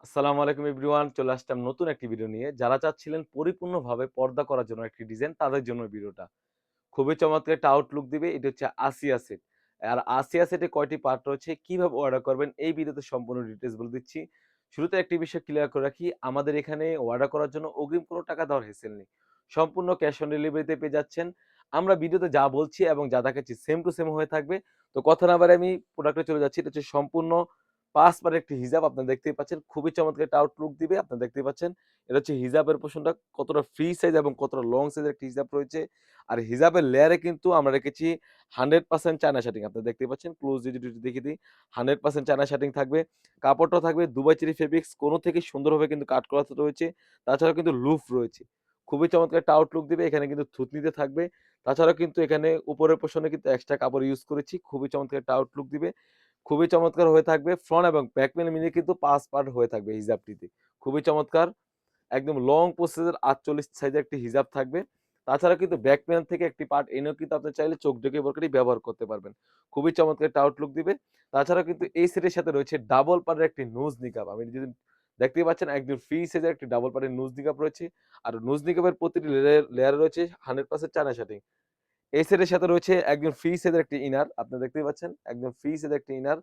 আসসালামু আলাইকুম এভরিওয়ান। চলে আসলাম নতুন একটি ভিডিও নিয়ে। যারা চাচ্ছিলেন পরিপূর্ণভাবে পর্দা করার জন্য একটি ডিজাইন তাদের জন্য ভিডিওটা। খুবই চমৎকার একটা আউটলুক দিবে। এটা হচ্ছে আসিয়া সেট। আর আসিয়া সেটে কয়টি পার্ট রয়েছে, কিভাবে অর্ডার করবেন এই ভিডিওতে সম্পূর্ণ ডিটেইলস বলে দিচ্ছি। শুরুতে একটি বিষয় ক্লিয়ার করে রাখি, আমাদের এখানে অর্ডার করার জন্য অগ্রিম কোনো টাকা দেওয়ার হেসেল নেই। সম্পূর্ণ ক্যাশ অন ডেলিভারিতে পেয়ে যাচ্ছেন। আমরা ভিডিওতে যা বলছি এবং যা দেখাচ্ছি সেম টু সেম হয়ে থাকবে। তো কথা না বাড়িয়ে আমি প্রোডাক্টে চলে যাচ্ছি। এটা হচ্ছে সম্পূর্ণ ৫ পাড়ের একটি হিজাব আপনারা দেখতেই পাচ্ছেন। খুবই চমৎকার একটা আউটলুক দিবে। আপনারা দেখতেই পাচ্ছেন। এটা হচ্ছে হিজাবের পোরশনটা কতটা ফ্রি সাইজ এবং কতটা লং সাইজের একটি হিজাব রয়েছে। আর হিজাবের লেয়ারে কিন্তু আমরা রেখেছি 100% চায়না শাটিং। আপনারা দেখতেই পাচ্ছেন। ক্লোজ যদি একটু দেখিয়ে দিই। 100% চায়না শাটিং থাকবে। কাপড়টাও থাকবে দুবাই চেরি ফেব্রিক্স। কোণ থেকে সুন্দরভাবে কিন্তু কাট করা রয়েছে। তাছাড়াও কিন্তু লুফ রয়েছে। খুবই চমৎকার একটা আউটলুক দিবে। এখানে কিন্তু থুতনিতে থাকবে। তাছাড়াও কিন্তু এখানে উপরের পোরশনে কিন্তু এক্সট্রা কাপড় ইউজ করেছি। খুবই চমৎকার একটা আউটলুক দিবে। খুবই চমৎকার হয়ে থাকবে। ফ্রন্ট এবং ব্যাক প্যানেল মিলিয়ে কিন্তু ৫ পার্ট হয়ে থাকবে হিজাবটিতে। খুবই চমৎকার। একদম লং প্রসেসের ৪৮ সাইজের একটি হিজাব থাকবে। তাছাড়া কিন্তু ব্যাক প্যানেল থেকে একটি পার্ট এনেও কিন্তু আপনি চাইলে চোখ ঢেকে বোরকাটি ব্যবহার করতে পারবেন। খুবই চমৎকার একটা আউটলুক দিবে। তাছাড়া কিন্তু এই সেটের সাথে রয়েছে ডাবল পাড়ের একটি নোজ নিকাব। আমি যদি দেখতেই পাচ্ছেন একদম ফ্রি সাইজের একটি ডাবল পাড়ের নোজ নিকাব রয়েছে। আর নোজ নিকাবের প্রতিটি লেয়ারে রয়েছে 100% চায়না শাটিং। এই সেটের সাথে রয়েছে একদম ফ্রি সাইজের একটি ইনার। আপনারা দেখতেই পাচ্ছেন। একদম ফ্রি সাইজের একটি ইনার।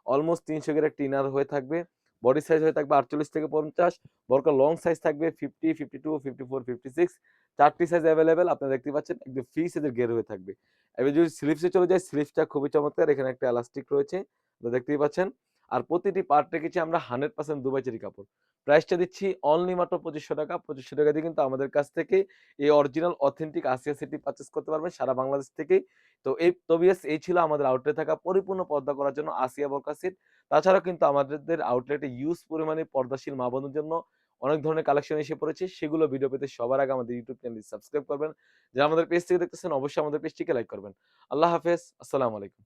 অলমোস্ট ৩০০ গের একটি ইনার হয়ে থাকবে। বডি সাইজ হয়ে থাকবে ৪৮ থেকে ৫০। বরকা লং সাইজ থাকবে ৫০, ৫২, ৫৪, ৫৬। ৪ টি সাইজ এভেইলেবল। আপনারা দেখতেই পাচ্ছেন একদম ফ্রি সাইজের ঘের হয়ে থাকবে। এবার যদি স্লিভস এ চলে যাই, স্লিভসটা খুবই চমৎকার। এখানে একটা এলাস্টিক রয়েছে। আপনারা দেখতেই পাচ্ছেন। আর প্রতিটি পার্ট রেখেছি আমরা 100% দুবাই চেরি কাপড়। প্রাইসটা দিচ্ছি অনলি মাত্র ৳২৫০০। ৳২৫০০ দিয়ে কিন্তু আমাদের কাছ থেকে এই অরিজিনাল অথেন্টিক আসিয়া সেটটি পারচেজ করতে পারবেন সারা বাংলাদেশ থেকেই। তো ভিউয়ার্স এই ছিল আমাদের আউটলেটে থাকা পরিপূর্ণ পর্দা করার জন্য আসিয়া বোরকা সেট। তাছাড়াও কিন্তু আমাদের আউটলেটে হিউজ পরিমাণে পর্দাশীল মা বোনদের জন্য অনেক ধরনের কালেকশন এসে পড়েছে। সেগুলো ভিডিও পেতে সবার আগে আমাদের ইউটিউব চ্যানেলটি সাবস্ক্রাইব করবেন। যারা আমাদের পেজ থেকে দেখতেছেন অবশ্যই আমাদের পেজটিকে লাইক করবেন। আল্লাহ হাফেজ। আসসালামু আলাইকুম।